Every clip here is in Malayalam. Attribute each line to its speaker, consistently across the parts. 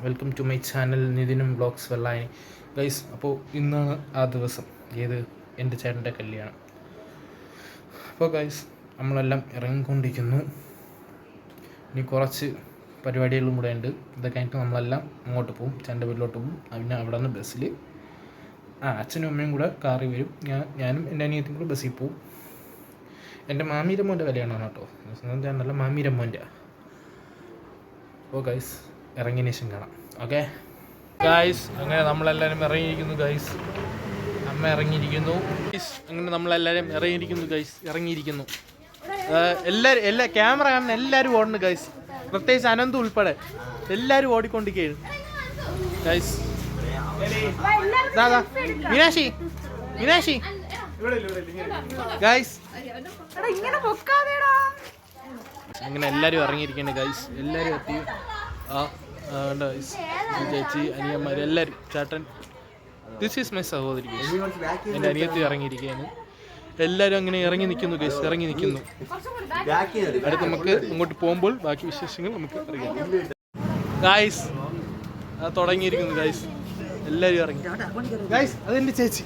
Speaker 1: വെൽക്കം ടു മൈ ചാനൽ നിതിനും വ്ളോഗ്സ് വെള്ളായണി ഗൈസ്. അപ്പോൾ ഇന്നാണ് ആ ദിവസം, എൻ്റെ ചേട്ടൻ്റെ കല്യാണം. അപ്പോൾ ഗൈസ് നമ്മളെല്ലാം ഇറങ്ങിക്കൊണ്ടിരിക്കുന്നു. ഇനി കുറച്ച് പരിപാടികളും കൂടെ ഉണ്ട്. ഇതൊക്കെ കഴിഞ്ഞിട്ട് നമ്മളെല്ലാം അങ്ങോട്ട് പോകും, ചേട്ടൻ്റെ വീട്ടിലോട്ട് പോകും. പിന്നെ അവിടെ നിന്ന് ബസ്സിൽ അച്ഛനും അമ്മയും കൂടെ കാറിൽ വരും. ഞാനും എൻ്റെ അനിയത്തിയും കൂടെ ബസ്സിൽ പോവും. എൻ്റെ മാമീരമ്മോൻ്റെ കല്യാണമാണ് കേട്ടോ, നല്ല മാമീരമ്മോൻ്റെ. അപ്പോൾ ഗൈസ് ഇറങ്ങിയതിന് ശേഷം കാണാം. ഓക്കെ ഗൈസ്, അങ്ങനെ നമ്മളെല്ലാവരും ഇറങ്ങിയിരിക്കുന്നു ഗൈസ്. അമ്മ ഇറങ്ങിയിരിക്കുന്നു ഗൈസ്. അങ്ങനെ നമ്മളെല്ലാവരും ഇറങ്ങിയിരിക്കുന്നു. എല്ലാ ക്യാമറ കാണുന്ന എല്ലാവരും ഓടുന്നു ഗൈസ്, പ്രത്യേകിച്ച് അനന്ത് ഉൾപ്പെടെ എല്ലാവരും ഓടിക്കൊണ്ടിരിക്കുകയാണ് ഗൈസ്. മീനാക്ഷി ഗൈസ്, അങ്ങനെ എല്ലാവരും ഇറങ്ങിയിരിക്കുകയാണ് ഗൈസ്. എല്ലാവരും എത്തി. ചേച്ചി, അനിയന്മാർ എല്ലാവരും, ചേട്ടൻ, ദിസ് ഈസ് മൈ സഹോദരി ഗൈസ്. എൻ്റെ അനിയത്തി ഇറങ്ങിയിരിക്കുകയാണ്. എല്ലാവരും അങ്ങനെ ഇറങ്ങി നിൽക്കുന്നു ഗൈസ്, അടുത്ത് നമുക്ക് അങ്ങോട്ട് പോകുമ്പോൾ ബാക്കി വിശേഷങ്ങൾ നമുക്ക് അറിയാം ഗൈസ്. തുടങ്ങിയിരിക്കുന്നു ഗൈസ്, എല്ലാവരും ഇറങ്ങി ഗൈസ്. അതെൻ്റെ ചേച്ചി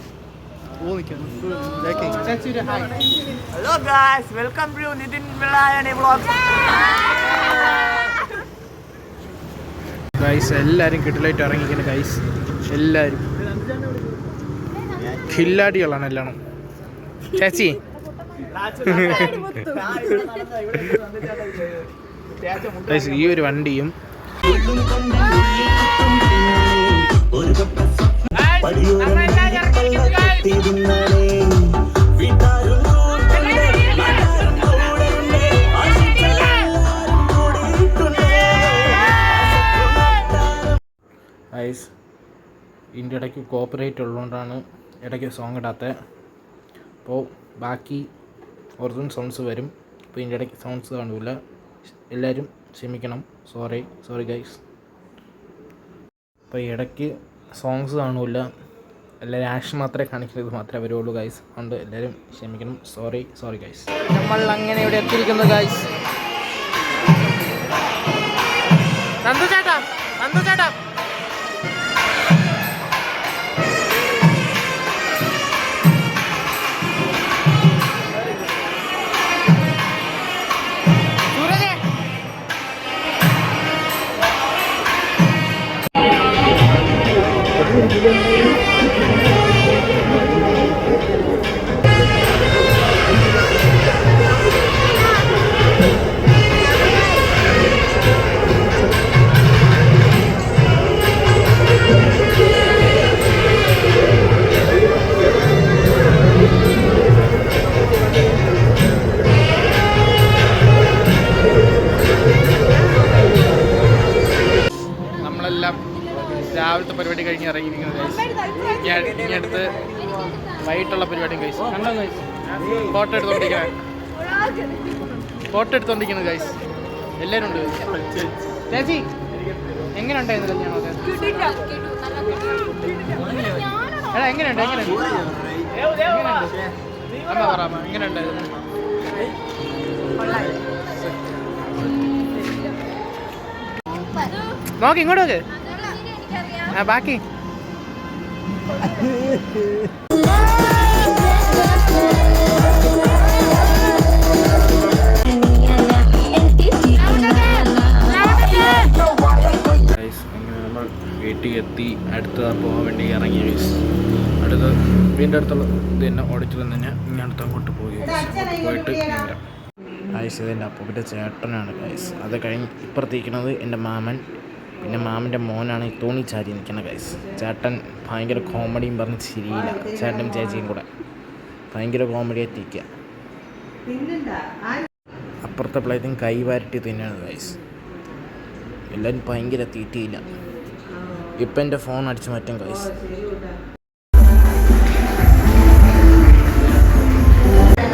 Speaker 2: hello guys, welcome to Nithin Vellayani vlogs
Speaker 1: guys. എല്ലാവരും കിട്ടിലായിട്ട് ഇറങ്ങിയിരിക്കുന്നു ഗൈസ്. എല്ലാവരും ഖില്ലാടികളാണ് എല്ലാം. ചേച്ചി ഈ ഒരു വണ്ടിയും ഗൈസ്. ഇതിൻ്റെ ഇടയ്ക്ക് കോപ്പറേറ്റ് ഉള്ളതുകൊണ്ടാണ് ഇടയ്ക്ക് സോങ് ഇടാത്തത്. അപ്പോൾ ബാക്കി ഒറിജിനൽ സൗണ്ട്സ് വരും. അപ്പോൾ ഇതിൻ്റെ ഇടയ്ക്ക് സൗണ്ട്സ് കാണില്ല, എല്ലാവരും ക്ഷമിക്കണം. Sorry guys. അപ്പോൾ ഇടയ്ക്ക് സോങ്സ് കാണില്ല, എല്ലാവരും ആക്ഷൻ മാത്രമേ കാണിക്കുന്നത് മാത്രമേ വരുള്ളൂ ഗൈസ്. അതുകൊണ്ട് എല്ലാവരും ക്ഷമിക്കണം. Sorry guys. നമ്മൾ അങ്ങനെ ഇവിടെ എത്തിയിരിക്കുന്നു ഗൈസ്. നന്ദു ചേട്ടാ രാവിലത്തെ പരിപാടി കഴിഞ്ഞ് ഇറങ്ങിയിരിക്കുന്നത് ഗൈസ്. ഇനി അടുത്ത് വൈകിട്ടുള്ള പരിപാടി ഗൈസ്. കണ്ടോ ഗൈസ്, ഫോട്ടോ എടുത്തോണ്ടിരിക്കുന്നത് ഗൈസ്. എല്ലാവരും ഉണ്ട്. ചേച്ചി എങ്ങനെ ഉണ്ടായിരുന്നു കല്യാണമൊക്കെ? എടാ എങ്ങനെയുണ്ട് അമ്മ പറ, എങ്ങനെ ഉണ്ടായിരുന്നു? നോക്കി ഇങ്ങോട്ട് നോക്ക്. ബാക്കി വീട്ടിൽ എത്തി. അടുത്ത പോകാൻ വേണ്ടി ഇറങ്ങി ഗൈസ്. അടുത്ത വീടിൻ്റെ അടുത്തുള്ള ഇത് തന്നെ ഓടിച്ചിട്ട് തന്നെ ഇനി അടുത്ത് അങ്ങോട്ട് പോയിട്ട് ഗൈസ്. ഇതെൻ്റെ അപ്പൂപ്പിൻ്റെ ചേട്ടനാണ് ഗൈസ്. അത് കഴിഞ്ഞ് ഇപ്പുറത്തേക്കുന്നത് എൻ്റെ മാമൻ, പിന്നെ മാമൻ്റെ മോനാണ് ഈ തോണി ചാരി നിൽക്കുന്ന ഗൈസ്. ചേട്ടൻ ഭയങ്കര കോമഡിയും പറഞ്ഞ് ചിരിയില്ല. ചേട്ടനും ചേച്ചിയും കൂടെ ഭയങ്കര കോമഡി എത്തിക്കുക. അപ്പുറത്തെ പ്ലേറ്റും കൈവാരട്ടി തിന്നാണ് ഗൈസ്. എല്ലാവരും ഭയങ്കര തീറ്റിയില്ല. ഇപ്പം എൻ്റെ ഫോൺ അടിച്ചു മാറ്റും ഗൈസ്.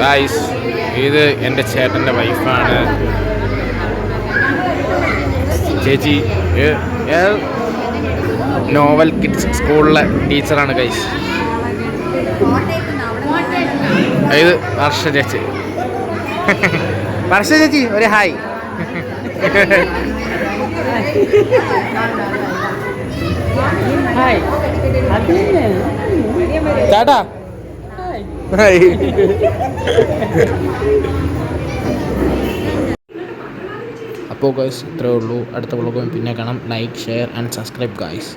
Speaker 1: ഗൈസ്, ഇത് എൻ്റെ ചേട്ടൻ്റെ വൈഫാണ്. ചേച്ചി നോവൽ കിഡ്സ് സ്കൂളിലെ ടീച്ചറാണ് ഗൈസ്. ഇത് വർഷ ചേച്ചി ഒരു ഹായ്. ചേട്ടാ അപ്പോൾ ഗൈസ് ഇത്രയേ ഉള്ളൂ. അടുത്ത വ്ളോഗും പിന്നെ കാണാം. Like, share and subscribe guys.